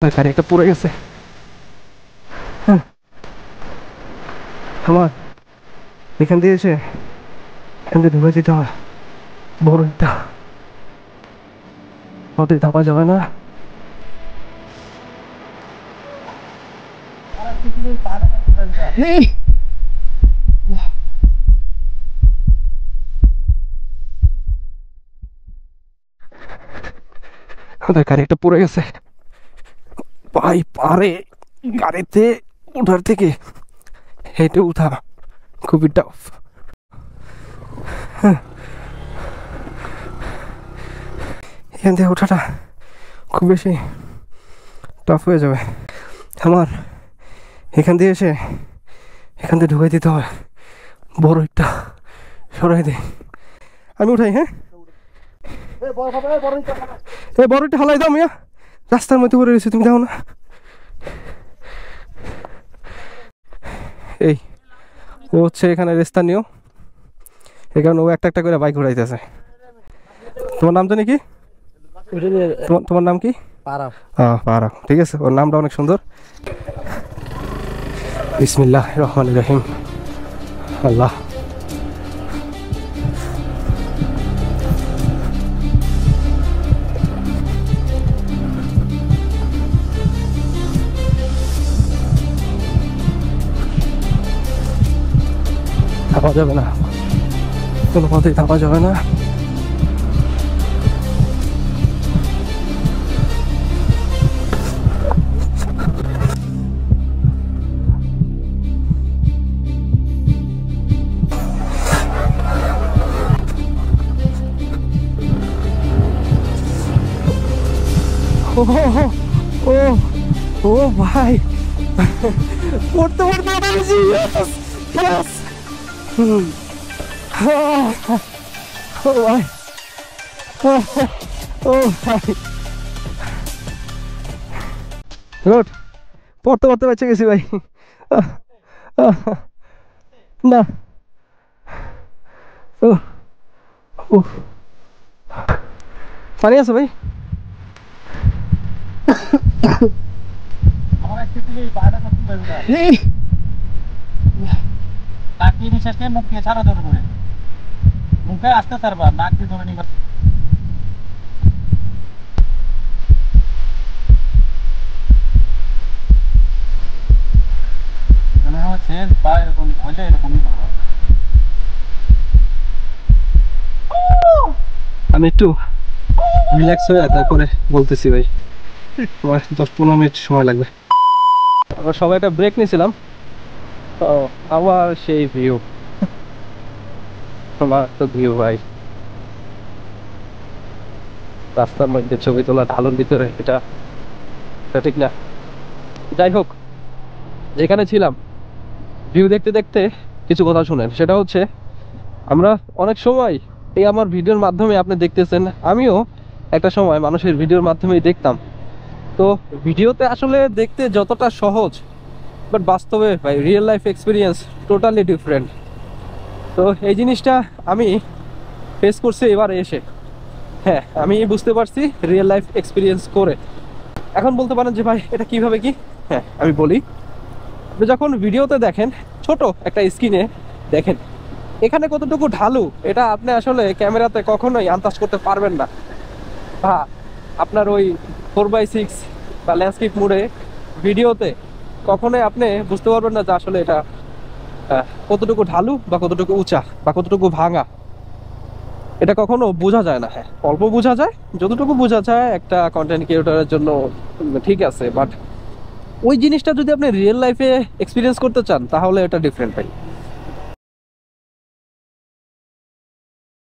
গাড়ি একটা পড়ে গেছে। হ্যাঁ আমার এখান দিয়ে এসে এখান দিয়ে ঢুকে যেতে হয়। বড় একটা পথে ধাপা যাবে না। আমাদের গাড়ি একটা পড়ে গেছে ভাই। পারে গাড়িতে ওঠার থেকে হেঁটে উঠা খুবই টাফ। এখান থেকে ওঠাটা খুব বেশি টাফ হয়ে যাবে আমার। এখান দিয়ে এসে এখান থেকে ঢুকাই দিতে হয়। বড় একটা সরাই দে, আমি উঠাই। হ্যাঁ এই বড় একটা হালাই দাও মিয়া, রাস্তার মধ্যে পড়ে রয়েছে, তুমি দেখো না? এই ও হচ্ছে এখানে স্থানীয়, এই কারণে ও একটা একটা করে বাইক ঘুরাইতেছে। তোমার নাম জানি কি? তোমার নাম কি? পারাক। পারাক, ঠিক আছে, ওর নামটা অনেক সুন্দর। বিসমিল্লাহ রহমান রহিম। আল্লাহ থাপা যাবে না, কোনো পথেই থাপা যাবে না। ও ও ও ভাই, পড়তে পড়তে পেরেছি। ও ভাই, ও ভাই, গুড। পড়তে পড়তে বেঁচে গেছি ভাই। না ও ও পানি আছে ভাই? মুখে ছাড়া ধরে করে মুখে আসতে পারবা, নাক দিয়ে ধরে নিবা। আমি একটু রিল্যাক্স হয়ে তারপরে বলতেছি ভাই, তোমার 10-15 মিনিট সময় লাগবে। আমরা সবাই একটা ব্রেক নিয়েছিলাম, আবার সেই ভিউ, আমার তো ভিউ ভাই। রাস্তার মধ্যে ছবি তোলা ঢালুর ভিতরে, এটা ঠিক না। যাই হোক, যেখানে ছিলাম ভিউ দেখতে দেখতে কিছু কথা শুনেন। সেটা হচ্ছে, আমরা অনেক সময় এই আমার ভিডিওর মাধ্যমে আপনি দেখতেছেন, আমিও একটা সময় মানুষের ভিডিওর মাধ্যমেই দেখতাম। তো ভিডিওতে আসলে দেখতে যতটা সহজ, বাট বাস্তবে ভাই real life experience totally different. তো এই জিনিসটা আমি ফেস করছি এবার এসে। হ্যাঁ, আমি বুঝতে পারছি রিয়েল লাইফ এক্সপিরিয়েন্স করে। এখন বলতে পারেন যে ভাই এটা কিভাবে কি? হ্যাঁ, আমি বলি। আপনি যখন ভিডিওতে দেখেন, ছোট একটা স্ক্রিনে দেখেন, এখানে কতটুকু ঢালু এটা আপনি আসলে ক্যামেরাতে কখনোই আন্দাজ করতে পারবেন না। বা আপনার ওই 4x6 বা ল্যান্ডস্কেপ মোডে ভিডিওতে কখনোই আপনি বুঝতে পারবেন না যে আসলে এটা কতটুকু ঢালু বা কতটুকু উঁচা বা কতটুকু ভাঙা। এটা কখনো বোঝা যায় না। হ্যাঁ, অল্প বোঝা যায়, যতটুকু বোঝা যায় একটা কন্টেন্ট ক্রিয়েটরের জন্য ঠিক আছে, বাট ওই জিনিসটা যদি আপনি রিয়েল লাইফে এক্সপিরিয়েন্স করতে চান তাহলে এটা ডিফারেন্ট ভাই।